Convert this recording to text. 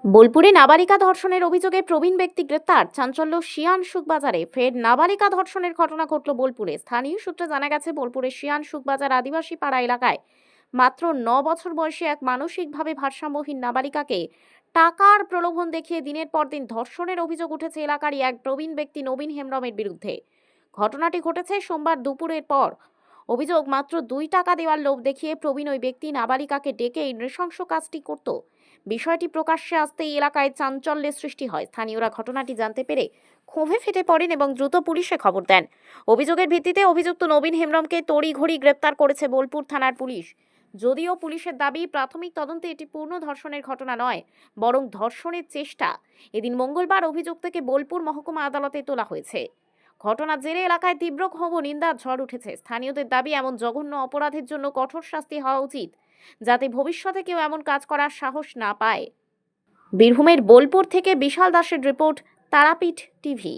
বোলপুরে নাবালিকা ধর্ষণের অভিযোগে প্রবীণ ব্যক্তি গ্রেপ্তার। চাঞ্চল্য শিয়ালশুক বাজারে ফের নাবালিকা ধর্ষণের ঘটনা ঘটল বোলপুরে। স্থানীয় সূত্রে জানা গেছে, বোলপুরের শিয়ালশুক বাজার আদিবাসী পাড়া এলাকায় মাত্র 9 বছর বয়সী এক মানসিকভাবে ভারসাম্যহীন নাবালিকাকে টাকার প্রলোভন দেখিয়ে দিনের পর দিন ধর্ষণের অভিযোগ উঠেছে এলাকারই এক প্রবীণ ব্যক্তি নবীন হেমব্রমের বিরুদ্ধে। ঘটনাটি ঘটেছে সোমবার দুপুরের পর। অভিযোগ, মাত্র 2 টাকা দেওয়ার লোভ দেখিয়ে প্রবীণ ওই ব্যক্তি নাবালিকাকে ডেকে এই নৃশংস কাজটি করত। বিষয়টি প্রকাশ্যে আসতেই এলাকায় চাঞ্চল্যের সৃষ্টি হয়। স্থানীয়রা ঘটনাটি জানতে পেরে ক্ষোভে ফেটে পড়েন এবং দ্রুত পুলিশে খবর দেন। অভিযোগের ভিত্তিতে অভিযুক্ত নবীন হেমব্রমকে তড়িঘড়ি গ্রেপ্তার করেছে বোলপুর থানার পুলিশ। যদিও পুলিশের দাবি, প্রাথমিক তদন্তে এটি পূর্ণ ধর্ষণের ঘটনা নয়, বরং ধর্ষণের চেষ্টা। এদিন মঙ্গলবার অভিযুক্তকে বোলপুর মহকুমা আদালতে তোলা হয়েছে। ঘটনার জেরে এলাকায় তীব্র ক্ষোভ ও নিন্দার ঝড় উঠেছে। স্থানীয়দের দাবি, এমন জঘন্য অপরাধের জন্য কঠোর শাস্তি হওয়া উচিত, যাতে ভবিষ্যতে কেউ এমন কাজ করার সাহস না পায়। বীরভূমের বোলপুর থেকে বিশাল দাসের রিপোর্ট, তারাপীঠ টিভি।